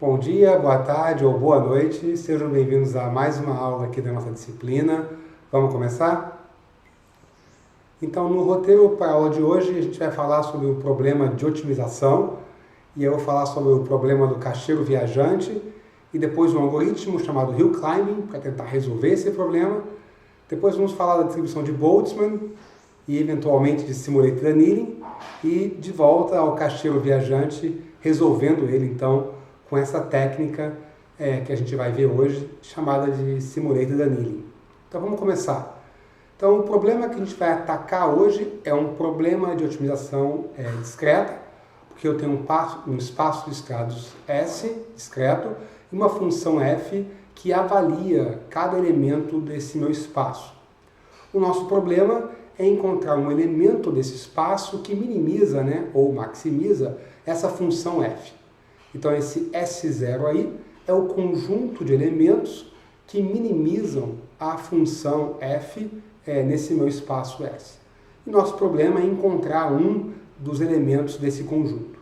Bom dia, boa tarde ou boa noite, sejam bem-vindos a mais uma aula aqui da nossa disciplina. Vamos começar? Então, no roteiro para a aula de hoje, a gente vai falar sobre o problema de otimização, e eu vou falar sobre o problema do caixeiro viajante, e depois um algoritmo chamado Hill Climbing, para tentar resolver esse problema. Depois vamos falar da distribuição de Boltzmann, e eventualmente de Simulated Annealing, e de volta ao caixeiro viajante, resolvendo ele então com essa técnica que a gente vai ver hoje, chamada de Simulated Annealing. Então vamos começar. Então o problema que a gente vai atacar hoje é um problema de otimização discreta, porque eu tenho um espaço de estados S discreto e uma função f que avalia cada elemento desse meu espaço. O nosso problema é encontrar um elemento desse espaço que minimiza, ou maximiza essa função f. Então esse S0 aí é o conjunto de elementos que minimizam a função f nesse meu espaço S. E nosso problema é encontrar um dos elementos desse conjunto.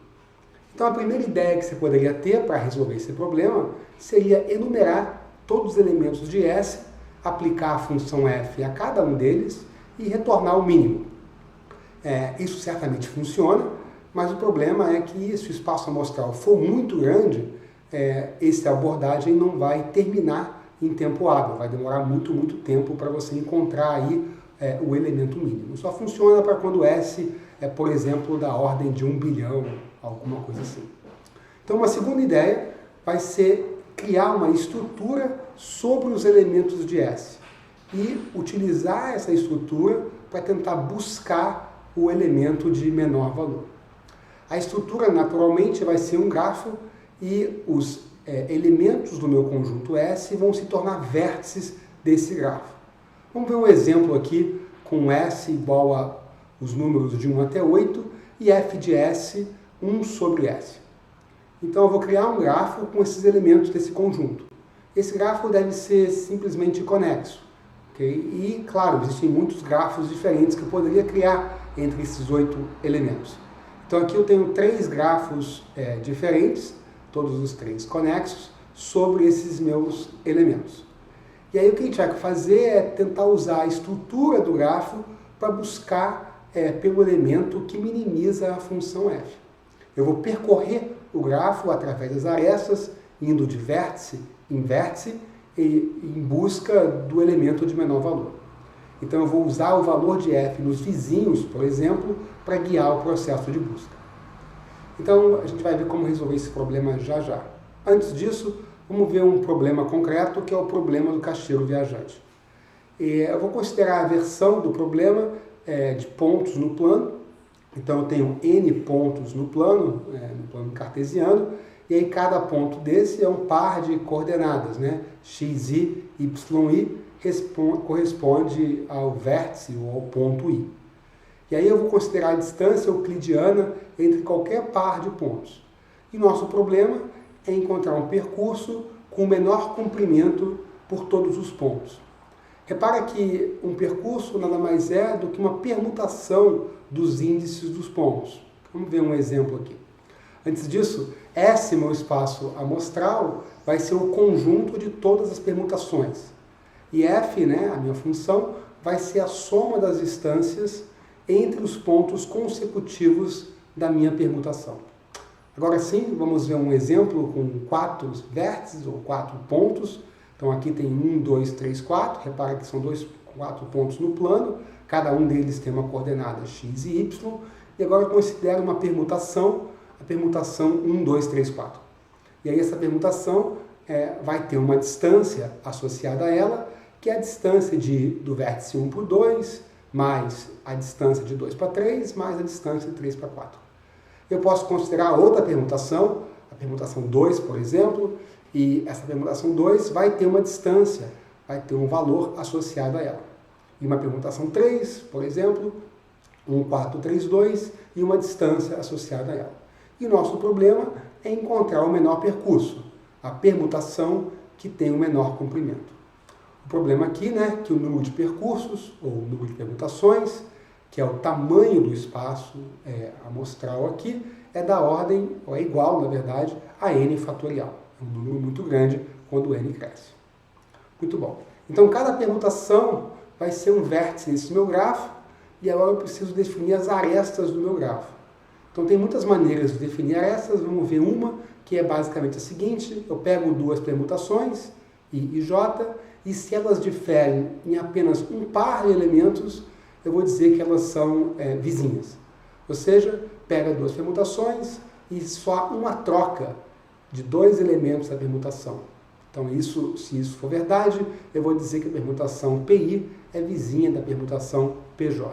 Então a primeira ideia que você poderia ter para resolver esse problema seria enumerar todos os elementos de S, aplicar a função f a cada um deles e retornar o mínimo. Isso certamente funciona, mas o problema é que se o espaço amostral for muito grande, essa abordagem não vai terminar em tempo hábil, vai demorar muito tempo para você encontrar aí o elemento mínimo. Só funciona para quando S é, por exemplo, da ordem de 1 bilhão, alguma coisa assim. Então uma segunda ideia vai ser criar uma estrutura sobre os elementos de S e utilizar essa estrutura para tentar buscar o elemento de menor valor. A estrutura, naturalmente, vai ser um grafo e os elementos do meu conjunto S vão se tornar vértices desse grafo. Vamos ver um exemplo aqui com S igual a os números de 1 até 8 e f de S 1 sobre S. Então eu vou criar um grafo com esses elementos desse conjunto. Esse grafo deve ser simplesmente conexo. Okay? E, claro, existem muitos grafos diferentes que eu poderia criar entre esses 8 elementos. Então aqui eu tenho 3 grafos diferentes, todos os 3 conexos, sobre esses meus elementos. E aí o que a gente vai fazer é tentar usar a estrutura do grafo para buscar pelo elemento que minimiza a função f. Eu vou percorrer o grafo através das arestas, indo de vértice em vértice e em busca do elemento de menor valor. Então eu vou usar o valor de f nos vizinhos, por exemplo, para guiar o processo de busca. Então a gente vai ver como resolver esse problema já. Antes disso, vamos ver um problema concreto, que é o problema do caixeiro viajante. Eu vou considerar a versão do problema de pontos no plano. Então eu tenho n pontos no plano cartesiano, e aí cada ponto desse é um par de coordenadas, xi, yi, corresponde ao vértice ou ao ponto I. E aí eu vou considerar a distância euclidiana entre qualquer par de pontos. E nosso problema é encontrar um percurso com o menor comprimento por todos os pontos. Repara que um percurso nada mais é do que uma permutação dos índices dos pontos. Vamos ver um exemplo aqui. Antes disso, S, meu espaço amostral, vai ser o conjunto de todas as permutações. E f, a minha função, vai ser a soma das distâncias entre os pontos consecutivos da minha permutação. Agora sim, vamos ver um exemplo com 4 vértices ou 4 pontos. Então aqui tem 1, 2, 3, 4. Repara que são 4 pontos no plano. Cada um deles tem uma coordenada x e y. E agora eu considero uma permutação, a permutação 1, 2, 3, 4. E aí essa permutação vai ter uma distância associada a ela, que é a distância do vértice 1 por 2, mais a distância de 2 para 3, mais a distância de 3 para 4. Eu posso considerar outra permutação, a permutação 2, por exemplo, e essa permutação 2 vai ter uma distância, vai ter um valor associado a ela. E uma permutação 3, por exemplo, 1, 4, 3, 2, e uma distância associada a ela. E o nosso problema é encontrar o menor percurso, a permutação que tem o menor comprimento. O problema aqui, que o número de percursos, ou o número de permutações, que é o tamanho do espaço amostral aqui, é da ordem, ou é igual, na verdade, a n fatorial. É um número muito grande quando n cresce. Muito bom. Então, cada permutação vai ser um vértice nesse meu grafo, e agora eu preciso definir as arestas do meu grafo. Então, tem muitas maneiras de definir arestas. Vamos ver uma, que é basicamente a seguinte: eu pego duas permutações, I e J, e se elas diferem em apenas um par de elementos, eu vou dizer que elas são vizinhas. Ou seja, pega duas permutações e só há uma troca de dois elementos da permutação. Então, se isso for verdade, eu vou dizer que a permutação PI é vizinha da permutação PJ.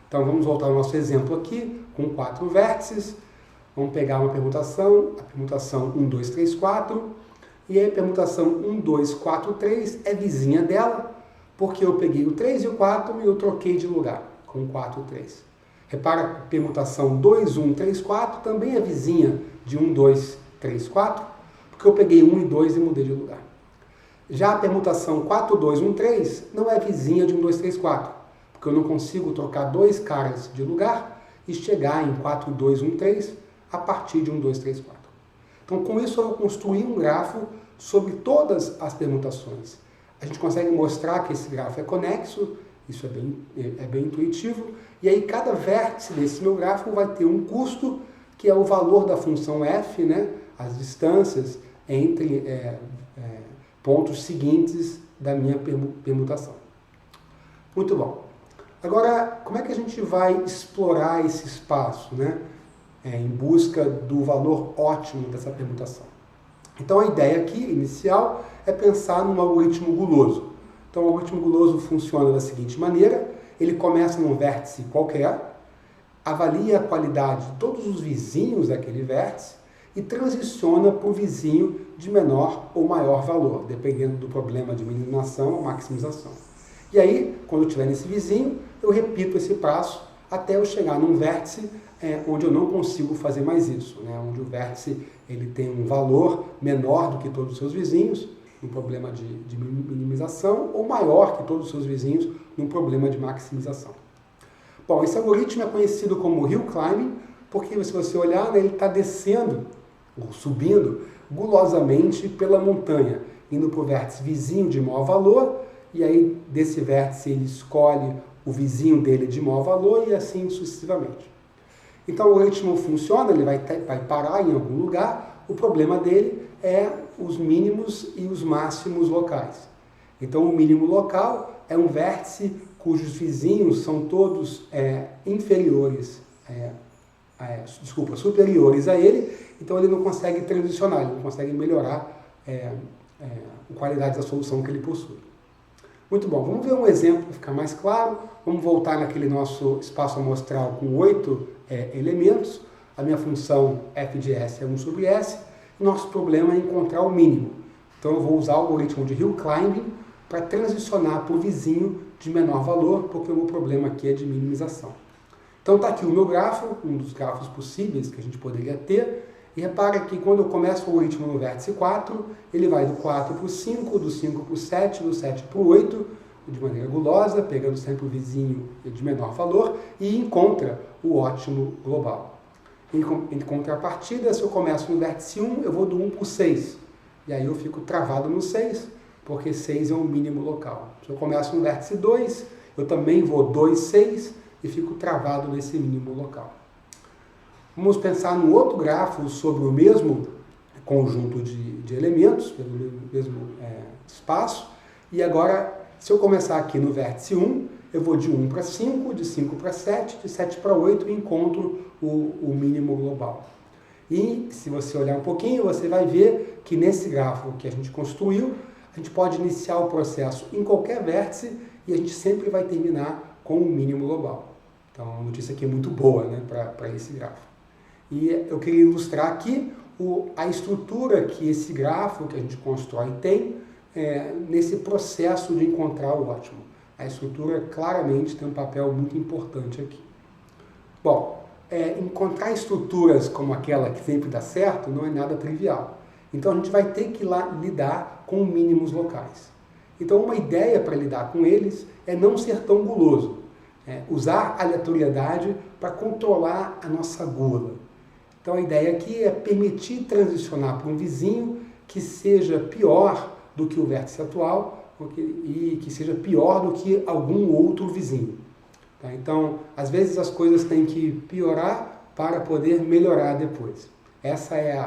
Então, vamos voltar ao nosso exemplo aqui, com 4 vértices. Vamos pegar uma permutação, a permutação 1, 2, 3, 4, e a permutação 1, 2, 4, 3 é vizinha dela, porque eu peguei o 3 e o 4 e eu troquei de lugar com o 4 e 3. Repara que a permutação 2, 1, 3, 4 também é vizinha de 1, 2, 3, 4, porque eu peguei 1 e 2 e mudei de lugar. Já a permutação 4, 2, 1, 3 não é vizinha de 1, 2, 3, 4, porque eu não consigo trocar dois caras de lugar e chegar em 4, 2, 1, 3 a partir de 1, 2, 3, 4. Então, com isso, eu vou construir um grafo sobre todas as permutações. A gente consegue mostrar que esse grafo é conexo, isso é bem intuitivo, e aí cada vértice desse meu grafo vai ter um custo, que é o valor da função f, né, as distâncias entre pontos seguintes da minha permutação. Muito bom. Agora, como é que a gente vai explorar esse espaço, né, em busca do valor ótimo dessa permutação? Então, a ideia aqui, inicial, é pensar num algoritmo guloso. Então, o algoritmo guloso funciona da seguinte maneira: ele começa num vértice qualquer, avalia a qualidade de todos os vizinhos daquele vértice e transiciona para o vizinho de menor ou maior valor, dependendo do problema de minimização ou maximização. E aí, quando eu estiver nesse vizinho, eu repito esse passo até eu chegar num vértice onde eu não consigo fazer mais isso, né? Onde o vértice ele tem um valor menor do que todos os seus vizinhos, num problema de minimização, ou maior que todos os seus vizinhos, num problema de maximização. Bom, esse algoritmo é conhecido como hill climbing, porque se você olhar, né, ele está descendo, ou subindo, gulosamente pela montanha, indo para o vértice vizinho de maior valor, e aí desse vértice ele escolhe o vizinho dele de maior valor e assim sucessivamente. Então o algoritmo funciona, ele vai parar em algum lugar, o problema dele é os mínimos e os máximos locais. Então o mínimo local é um vértice cujos vizinhos são todos superiores a ele, então ele não consegue transicionar, ele não consegue melhorar a qualidade da solução que ele possui. Muito bom, vamos ver um exemplo para ficar mais claro. Vamos voltar naquele nosso espaço amostral com 8 elementos. A minha função f de s é 1 sobre s. Nosso problema é encontrar o mínimo. Então eu vou usar o algoritmo de hill climbing para transicionar para o vizinho de menor valor, porque o meu problema aqui é de minimização. Então está aqui o meu grafo, um dos grafos possíveis que a gente poderia ter. E repara que quando eu começo o algoritmo no vértice 4, ele vai do 4 para o 5, do 5 para o 7, do 7 para o 8, de maneira gulosa, pegando sempre o vizinho de menor valor, e encontra o ótimo global. Em contrapartida, se eu começo no vértice 1, eu vou do 1 para o 6. E aí eu fico travado no 6, porque 6 é o mínimo local. Se eu começo no vértice 2, eu também vou 2, 6, e fico travado nesse mínimo local. Vamos pensar num outro grafo sobre o mesmo conjunto de elementos, pelo mesmo espaço. E agora, se eu começar aqui no vértice 1, eu vou de 1 para 5, de 5 para 7, de 7 para 8 e encontro o mínimo global. E se você olhar um pouquinho, você vai ver que nesse grafo que a gente construiu, a gente pode iniciar o processo em qualquer vértice e a gente sempre vai terminar com o mínimo global. Então, a notícia aqui é muito boa, né, para esse grafo. E eu queria ilustrar aqui a estrutura que esse grafo que a gente constrói tem nesse processo de encontrar o ótimo. A estrutura claramente tem um papel muito importante aqui. Bom, encontrar estruturas como aquela que sempre dá certo não é nada trivial. Então a gente vai ter que lidar com mínimos locais. Então uma ideia para lidar com eles é não ser tão guloso. Usar aleatoriedade para controlar a nossa gula. Então a ideia aqui é permitir transicionar para um vizinho que seja pior do que o vértice atual e que seja pior do que algum outro vizinho. Tá? Então, às vezes as coisas têm que piorar para poder melhorar depois. Essa é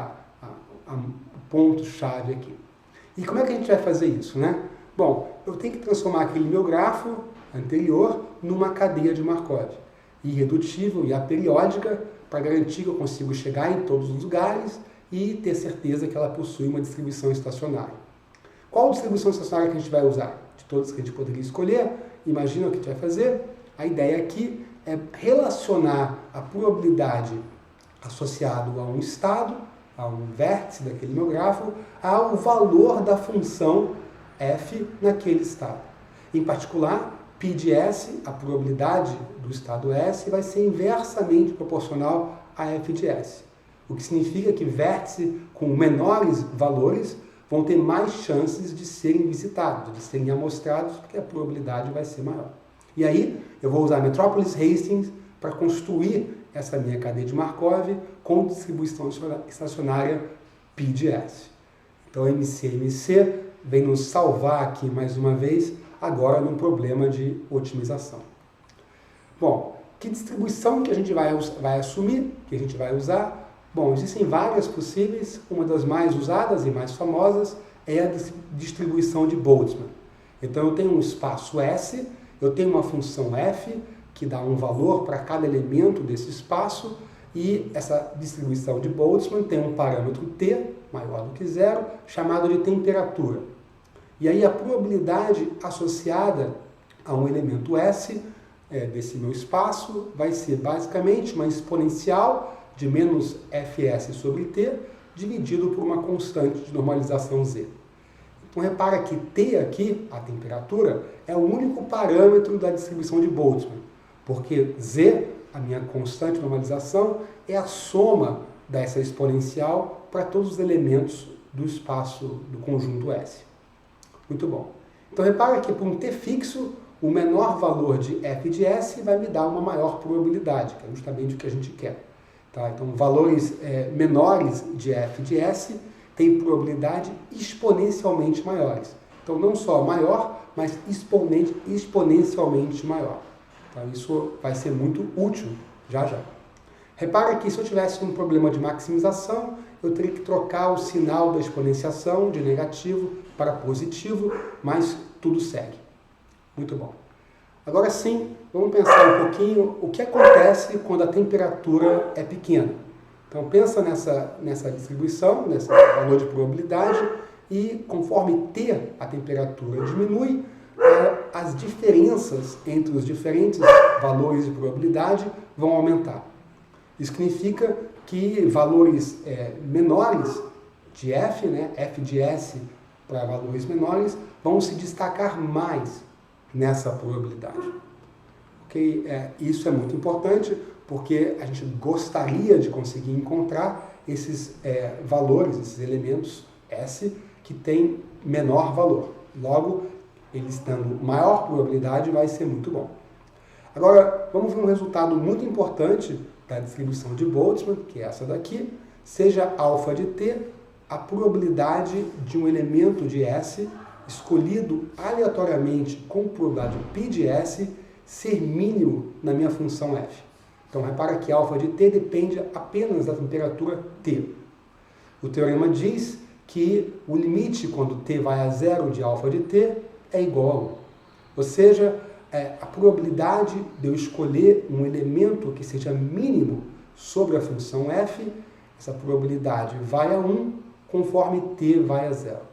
o ponto-chave aqui. E como é que a gente vai fazer isso, né? Bom, eu tenho que transformar aquele meu grafo anterior numa cadeia de Markov. Irredutível e aperiódica, para garantir que eu consigo chegar em todos os lugares e ter certeza que ela possui uma distribuição estacionária. Qual distribuição estacionária que a gente vai usar? De todas que a gente poderia escolher, imagina o que a gente vai fazer. A ideia aqui é relacionar a probabilidade associada a um estado, a um vértice daquele meu grafo, ao valor da função f naquele estado. Em particular, π de S, a probabilidade do estado S, vai ser inversamente proporcional a f de S. O que significa que vértices com menores valores vão ter mais chances de serem visitados, de serem amostrados, porque a probabilidade vai ser maior. E aí, eu vou usar Metropolis Hastings para construir essa minha cadeia de Markov com distribuição estacionária π de S. Então, MCMC vem nos salvar aqui mais uma vez, agora num problema de otimização. Bom, que distribuição que a gente vai assumir, que a gente vai usar? Bom, existem várias possíveis, uma das mais usadas e mais famosas é a distribuição de Boltzmann. Então eu tenho um espaço S, eu tenho uma função f, que dá um valor para cada elemento desse espaço, e essa distribuição de Boltzmann tem um parâmetro t, maior do que zero, chamado de temperatura. E aí a probabilidade associada a um elemento S desse meu espaço vai ser basicamente uma exponencial de menos fs sobre t, dividido por uma constante de normalização z. Então repara que t aqui, a temperatura, é o único parâmetro da distribuição de Boltzmann, porque z, a minha constante de normalização, é a soma dessa exponencial para todos os elementos do espaço do conjunto S. Muito bom. Então repara que para um t fixo, o menor valor de f de S vai me dar uma maior probabilidade, que é justamente o que a gente quer. Tá? Então, valores menores de f de S têm probabilidade exponencialmente maiores. Então, não só maior, mas exponencialmente maior. Então, isso vai ser muito útil já já. Repara que se eu tivesse um problema de maximização, eu teria que trocar o sinal da exponenciação de negativo para positivo, mas tudo segue. Muito bom. Agora sim, vamos pensar um pouquinho o que acontece quando a temperatura é pequena. Então pensa nessa distribuição, nesse valor de probabilidade, e conforme t, a temperatura diminui, as diferenças entre os diferentes valores de probabilidade vão aumentar. Isso significa que valores menores de f, f de S para valores menores, vão se destacar mais nessa probabilidade. Okay? Isso é muito importante porque a gente gostaria de conseguir encontrar esses valores, esses elementos S que têm menor valor. Logo, eles tendo maior probabilidade vai ser muito bom. Agora, vamos ver um resultado muito importante da distribuição de Boltzmann, que é essa daqui, seja alfa de t, a probabilidade de um elemento de S escolhido aleatoriamente com probabilidade π de S ser mínimo na minha função f. Então, repara que alfa de t depende apenas da temperatura T. O teorema diz que o limite quando t vai a zero de alfa de t é igual a 1. Ou seja, a probabilidade de eu escolher um elemento que seja mínimo sobre a função f, essa probabilidade vai a 1 conforme t vai a zero.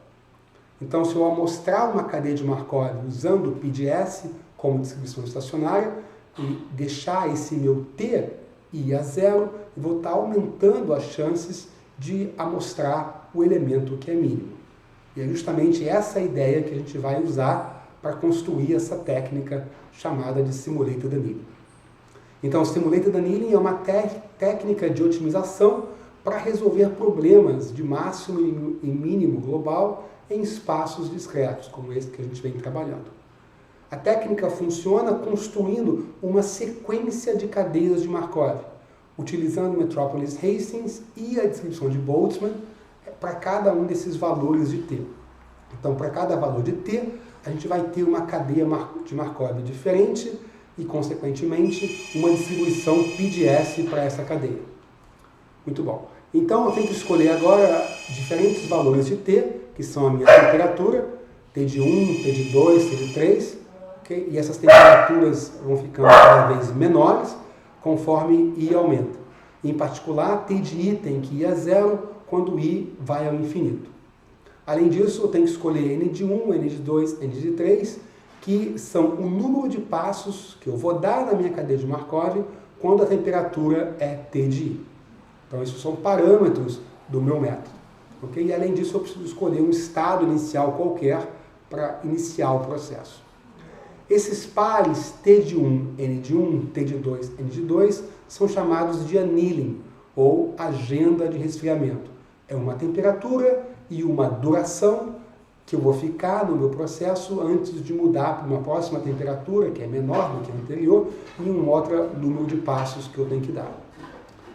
Então, se eu amostrar uma cadeia de Markov usando π de S como distribuição estacionária e deixar esse meu t ir a zero, eu vou estar aumentando as chances de amostrar o elemento que é mínimo. E é justamente essa ideia que a gente vai usar para construir essa técnica chamada de Simulated Annealing. Então, Simulated Annealing é uma técnica de otimização para resolver problemas de máximo e mínimo global em espaços discretos, como esse que a gente vem trabalhando. A técnica funciona construindo uma sequência de cadeias de Markov, utilizando Metropolis Hastings e a distribuição de Boltzmann para cada um desses valores de T. Então, para cada valor de T, a gente vai ter uma cadeia de Markov diferente e, consequentemente, uma distribuição PDS para essa cadeia. Muito bom. Então, eu tenho que escolher agora diferentes valores de T, que são a minha temperatura, T de 1, T de 2, T de 3, okay? E essas temperaturas vão ficando cada vez menores conforme I aumenta. Em particular, T de I tem que ir a zero quando I vai ao infinito. Além disso, eu tenho que escolher N de 1, N de 2, N de 3, que são o número de passos que eu vou dar na minha cadeia de Markov quando a temperatura é T de I. Então, esses são parâmetros do meu método. Okay? E, além disso, eu preciso escolher um estado inicial qualquer para iniciar o processo. Esses pares T de 1, N de 1, T de 2, N de 2 são chamados de annealing, ou agenda de resfriamento. É uma temperatura e uma duração que eu vou ficar no meu processo antes de mudar para uma próxima temperatura, que é menor do que a anterior, e um outro número de passos que eu tenho que dar.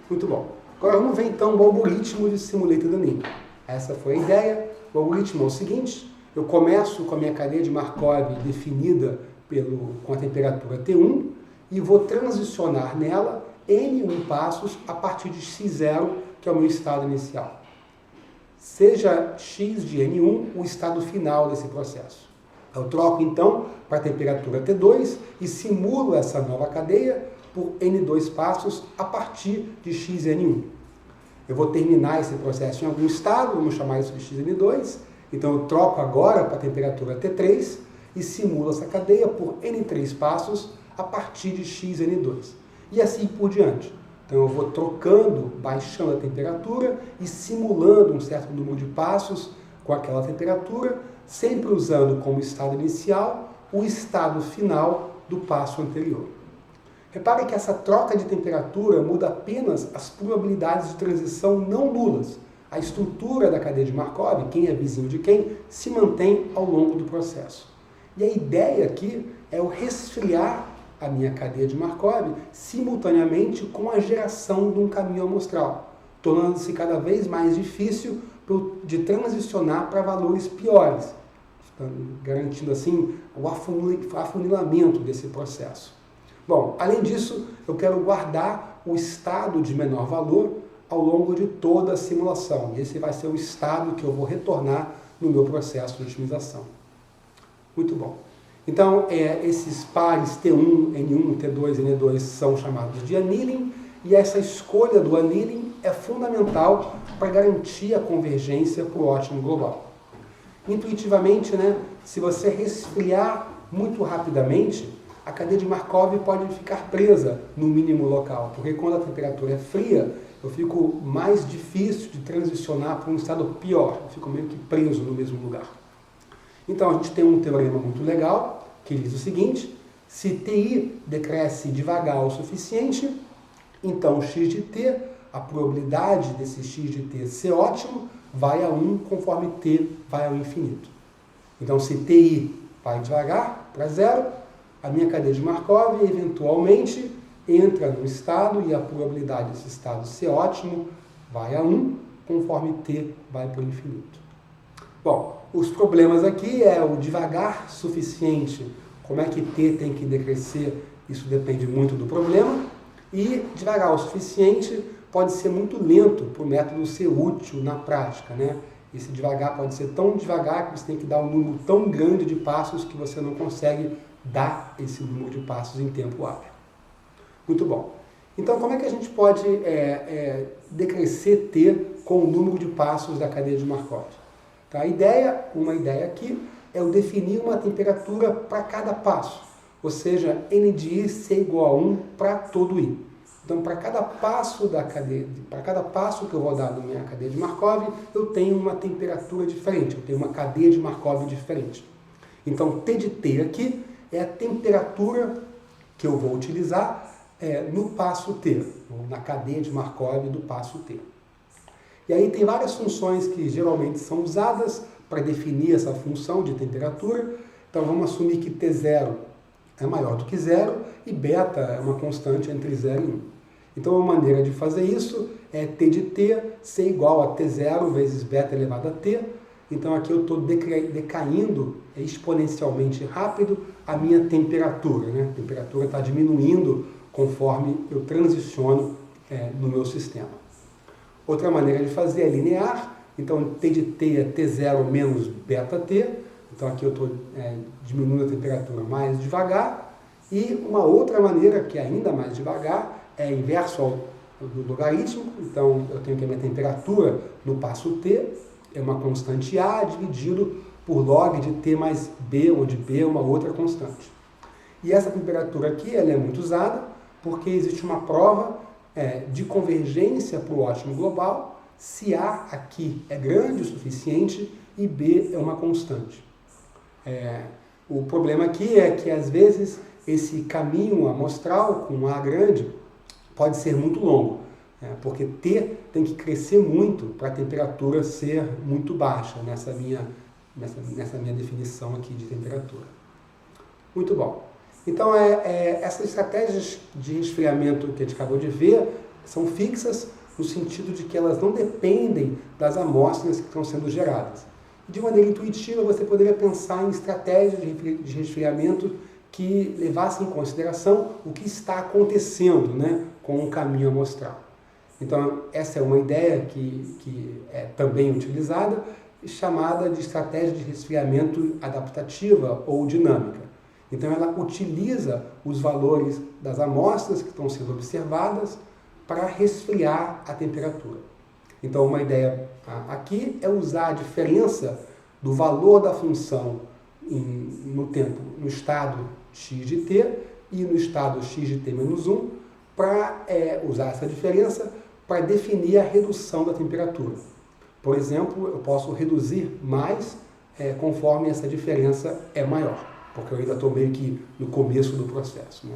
Muito bom. Agora vamos ver então o algoritmo de Simulated Annealing. Essa foi a ideia. O algoritmo é o seguinte: eu começo com a minha cadeia de Markov definida com a temperatura T1 e vou transicionar nela N1 passos a partir de X0, que é o meu estado inicial. Seja X de N1 o estado final desse processo. Eu troco então para a temperatura T2 e simulo essa nova cadeia por N2 passos a partir de XN1. Eu vou terminar esse processo em algum estado, vamos chamar isso de XN2, então eu troco agora para a temperatura T3 e simulo essa cadeia por N3 passos a partir de XN2. E assim por diante. Então eu vou trocando, baixando a temperatura e simulando um certo número de passos com aquela temperatura, sempre usando como estado inicial o estado final do passo anterior. Repare que essa troca de temperatura muda apenas as probabilidades de transição não nulas. A estrutura da cadeia de Markov, quem é vizinho de quem, se mantém ao longo do processo. E a ideia aqui é eu resfriar a minha cadeia de Markov simultaneamente com a geração de um caminho amostral, tornando-se cada vez mais difícil de transicionar para valores piores, garantindo assim o afunilamento desse processo. Bom, além disso, eu quero guardar o estado de menor valor ao longo de toda a simulação, e esse vai ser o estado que eu vou retornar no meu processo de otimização. Muito bom. Então, esses pares T1, N1, T2, N2 são chamados de annealing, e essa escolha do annealing é fundamental para garantir a convergência para o ótimo global. Intuitivamente, se você resfriar muito rapidamente, a cadeia de Markov pode ficar presa no mínimo local, porque quando a temperatura é fria, eu fico mais difícil de transicionar para um estado pior, eu fico meio que preso no mesmo lugar. Então a gente tem um teorema muito legal, que diz o seguinte: se TI decresce devagar o suficiente, então x de t, a probabilidade desse x de t ser ótimo, vai a 1 conforme t vai ao infinito. Então se TI vai devagar para zero, a minha cadeia de Markov eventualmente entra no estado e a probabilidade desse estado ser ótimo vai a 1 conforme t vai para o infinito. Bom, os problemas aqui é o devagar suficiente, como é que t tem que decrescer, isso depende muito do problema, e devagar o suficiente pode ser muito lento para o método ser útil na prática, Esse devagar pode ser tão devagar que você tem que dar um número tão grande de passos que você não consegue dar esse número de passos em tempo hábil. Muito bom. Então, como é que a gente pode decrescer t com o número de passos da cadeia de Markov? Tá? Uma ideia aqui é eu definir uma temperatura para cada passo, ou seja, n de i ser igual a 1 para todo i. Então, para cada passo que eu vou dar na minha cadeia de Markov, eu tenho uma temperatura diferente, eu tenho uma cadeia de Markov diferente. Então, T de t aqui é a temperatura que eu vou utilizar no passo t, ou na cadeia de Markov do passo t. E aí tem várias funções que geralmente são usadas para definir essa função de temperatura. Então vamos assumir que T0 é maior do que zero e beta é uma constante entre 0 e 1. Então, uma maneira de fazer isso é T de T ser igual a T0 vezes beta elevado a T. Então, aqui eu estou decaindo exponencialmente rápido a minha temperatura, né? A temperatura está diminuindo conforme eu transiciono no meu sistema. Outra maneira de fazer é linear. Então, T de T é T0 menos beta T. Então, aqui eu estou diminuindo a temperatura mais devagar. E uma outra maneira, que é ainda mais devagar, é inverso do logaritmo. Então, eu tenho que a minha temperatura no passo T é uma constante A dividido por log de T mais B, onde B é uma outra constante. E essa temperatura aqui ela é muito usada porque existe uma prova de convergência para o ótimo global se A aqui é grande o suficiente e B é uma constante. O problema aqui é que, às vezes, esse caminho amostral com A grande pode ser muito longo, porque T tem que crescer muito para a temperatura ser muito baixa, nessa minha definição aqui de temperatura. Muito bom. Então, essas estratégias de resfriamento que a gente acabou de ver são fixas no sentido de que elas não dependem das amostras que estão sendo geradas. De maneira intuitiva, você poderia pensar em estratégias de resfriamento que levassem em consideração o que está acontecendo, né, com o caminho amostral. Então, essa é uma ideia que é também utilizada, chamada de estratégia de resfriamento adaptativa ou dinâmica. Então, ela utiliza os valores das amostras que estão sendo observadas para resfriar a temperatura. Então, uma ideia aqui é usar a diferença do valor da função no tempo, no estado x de t e no estado x de t menos 1, para usar essa diferença para definir a redução da temperatura. Por exemplo, eu posso reduzir mais conforme essa diferença é maior, porque eu ainda estou meio que no começo do processo, né?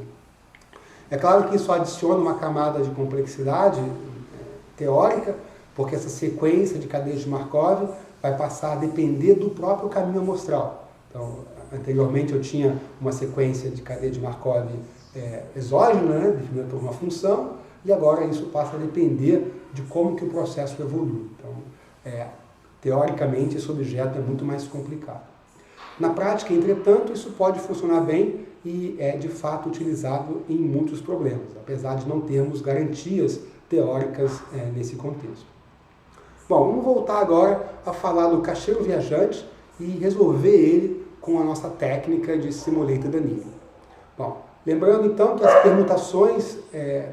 É claro que isso adiciona uma camada de complexidade teórica, porque essa sequência de cadeias de Markov vai passar a depender do próprio caminho amostral. Então, anteriormente eu tinha uma sequência de cadeia de Markov exógena, né, definida por uma função, e agora isso passa a depender de como que o processo evolui. Então, teoricamente, esse objeto é muito mais complicado. Na prática, entretanto, isso pode funcionar bem e é, de fato, utilizado em muitos problemas, apesar de não termos garantias teóricas nesse contexto. Bom, vamos voltar agora a falar do caixeiro viajante e resolver ele com a nossa técnica de simulated annealing. Bom, lembrando então que as permutações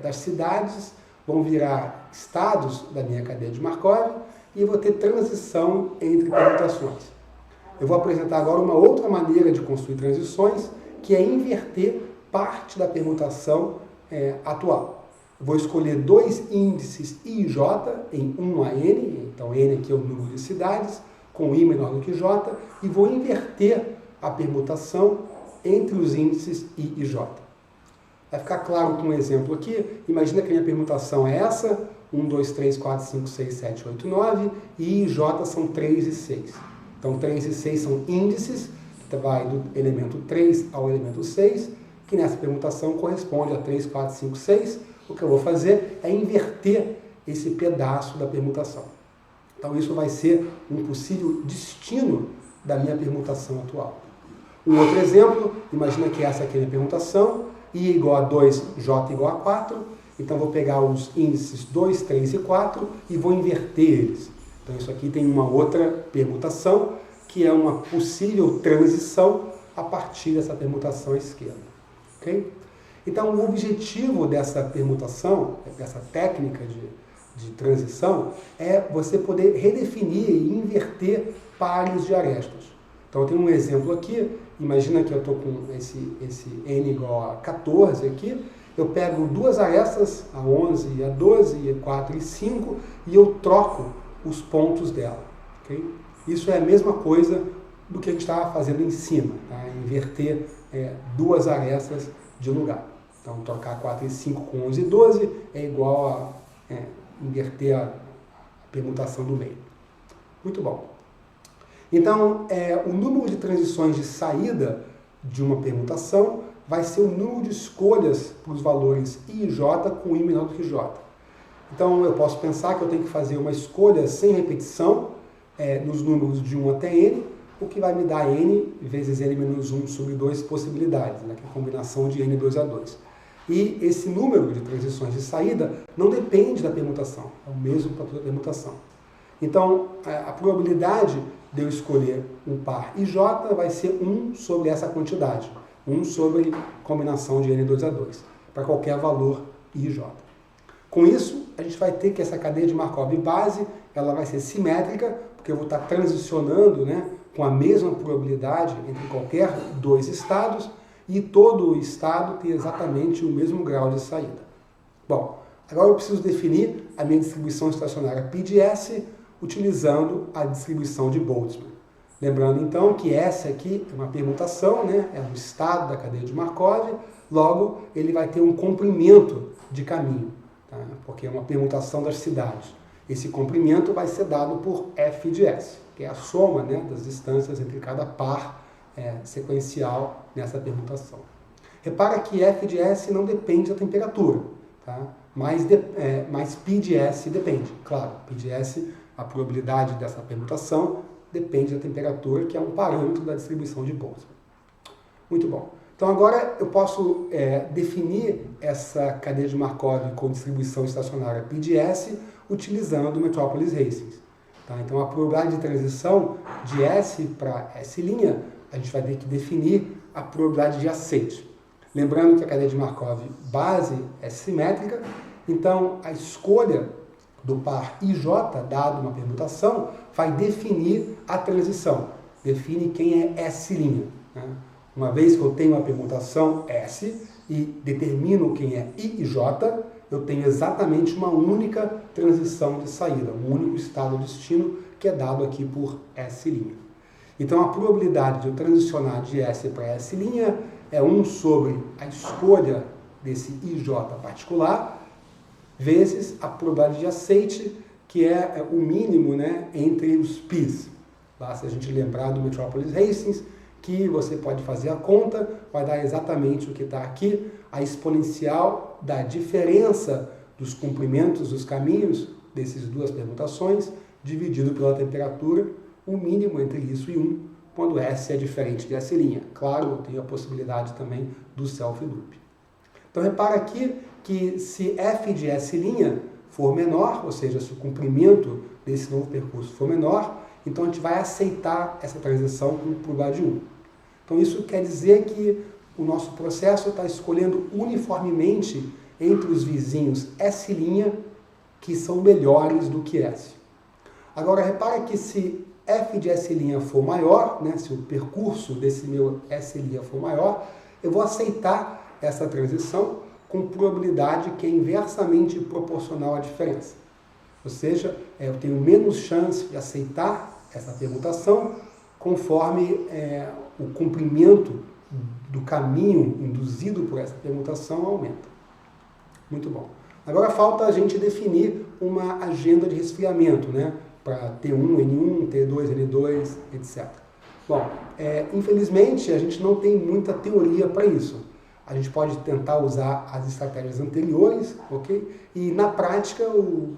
das cidades vão virar estados da minha cadeia de Markov e eu vou ter transição entre permutações. Eu vou apresentar agora uma outra maneira de construir transições, que é inverter parte da permutação atual. Eu vou escolher dois índices I e J em 1 a N, então N aqui é o número de cidades, com I menor do que J, e vou inverter a permutação entre os índices I e J. Vai ficar claro com um exemplo aqui. Imagina que a minha permutação é essa, 1, 2, 3, 4, 5, 6, 7, 8, 9, e I e J são 3 e 6. Então, 3 e 6 são índices, que vai do elemento 3 ao elemento 6, que nessa permutação corresponde a 3, 4, 5, 6. O que eu vou fazer é inverter esse pedaço da permutação. Então, isso vai ser um possível destino da minha permutação atual. Um outro exemplo, imagina que essa aqui é a minha permutação, I igual a 2, J igual a 4. Então, vou pegar os índices 2, 3 e 4 e vou inverter eles. Então, isso aqui tem uma outra permutação, que é uma possível transição a partir dessa permutação à esquerda. Okay? Então, o objetivo dessa permutação, dessa técnica de transição, é você poder redefinir e inverter pares de arestas. Então, eu tenho um exemplo aqui. Imagina que eu estou com esse n igual a 14 aqui. Eu pego duas arestas, a 11 e a 12, a 4 e 5, e eu troco os pontos dela. Okay? Isso é a mesma coisa do que a gente estava fazendo em cima, tá? Inverter duas arestas de lugar. Então, trocar 4 e 5 com 11 e 12 é igual a inverter a permutação do meio. Muito bom. Então, o número de transições de saída de uma permutação vai ser o número de escolhas para os valores I e J com I menor do que J. Então eu posso pensar que eu tenho que fazer uma escolha sem repetição nos números de 1 até N, o que vai me dar N vezes N menos 1 sobre 2 possibilidades, né, que é a combinação de N2 a 2. E esse número de transições de saída não depende da permutação, é o mesmo para toda permutação. Então, a probabilidade de eu escolher um par IJ vai ser 1 sobre essa quantidade, 1 sobre combinação de N2 a 2, para qualquer valor IJ. Com isso, a gente vai ter que essa cadeia de Markov base, ela vai ser simétrica, porque eu vou estar transicionando, né, com a mesma probabilidade entre qualquer dois estados, e todo estado tem exatamente o mesmo grau de saída. Bom, agora eu preciso definir a minha distribuição estacionária P de S utilizando a distribuição de Boltzmann. Lembrando então que S aqui é uma permutação, né? É um estado da cadeia de Markov, logo ele vai ter um comprimento de caminho, tá? Porque é uma permutação das cidades. Esse comprimento vai ser dado por F de S, que é a soma, né, das distâncias entre cada par sequencial nessa permutação. Repara que F de S não depende da temperatura, tá? Mas P de S depende. Claro, P de S, a probabilidade dessa permutação depende da temperatura, que é um parâmetro da distribuição de Boltzmann. Muito bom. Então agora eu posso definir essa cadeia de Markov com distribuição estacionária P de S utilizando o Metropolis Hastings. Tá? Então a probabilidade de transição de S para S', a gente vai ter que definir a probabilidade de aceite. Lembrando que a cadeia de Markov base é simétrica, então a escolha do par IJ, dado uma permutação, vai definir a transição, define quem é S'. Né? Uma vez que eu tenho uma permutação S e determino quem é I e J, eu tenho exatamente uma única transição de saída, um único estado destino que é dado aqui por S'. Então a probabilidade de eu transicionar de S para S' é 1 sobre a escolha desse IJ particular, vezes a probabilidade de aceite, que é o mínimo, né, entre os P's. Basta a gente lembrar do Metropolis Hastings, que você pode fazer a conta, vai dar exatamente o que está aqui, a exponencial da diferença dos comprimentos dos caminhos dessas duas permutações, dividido pela temperatura, o mínimo entre isso e 1, quando S é diferente de S'. Claro, eu tenho a possibilidade também do self-loop. Então repara aqui que se F de S' for menor, ou seja, se o comprimento desse novo percurso for menor, então a gente vai aceitar essa transição com probabilidade de 1. Então isso quer dizer que o nosso processo está escolhendo uniformemente entre os vizinhos S' que são melhores do que S. Agora repara que se F de S' for maior, né, se o percurso desse meu S' for maior, eu vou aceitar essa transição com probabilidade que é inversamente proporcional à diferença. Ou seja, eu tenho menos chance de aceitar essa permutação conforme o comprimento do caminho induzido por essa permutação aumenta. Muito bom. Agora falta a gente definir uma agenda de resfriamento, né? Para T1, N1, T2, N2, etc. Bom, infelizmente a gente não tem muita teoria para isso. A gente pode tentar usar as estratégias anteriores, ok? E na prática o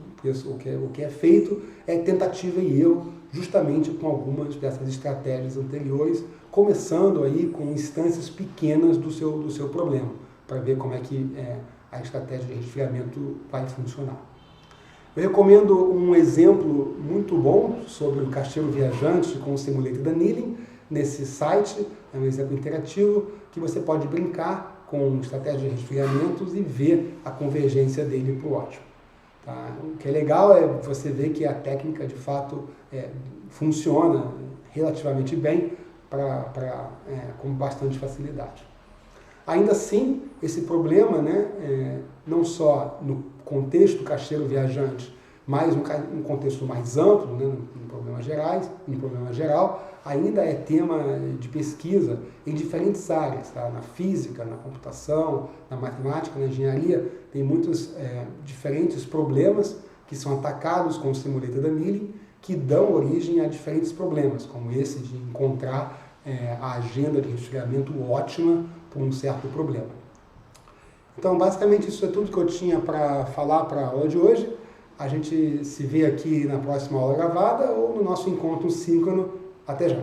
que é feito é tentativa e erro, justamente com algumas dessas estratégias anteriores, começando aí com instâncias pequenas do seu problema, para ver como é que a estratégia de resfriamento vai funcionar. Eu recomendo um exemplo muito bom sobre o caixeiro viajante com o simulator da Annealing nesse site, é um exemplo interativo que você pode brincar com estratégias de resfriamentos e ver a convergência dele para o ótimo. Tá? O que é legal é você ver que a técnica de fato funciona relativamente bem com bastante facilidade. Ainda assim, esse problema, né, não só no contexto caixeiro viajante, mas um contexto mais amplo, né, em problemas geral, ainda é tema de pesquisa em diferentes áreas, tá? Na física, na computação, na matemática, na engenharia, tem muitos diferentes problemas que são atacados com o simulator da Annealing, que dão origem a diferentes problemas, como esse de encontrar a agenda de resfriamento ótima para um certo problema. Então, basicamente, isso é tudo que eu tinha para falar para a aula de hoje. A gente se vê aqui na próxima aula gravada ou no nosso encontro síncrono. Até já!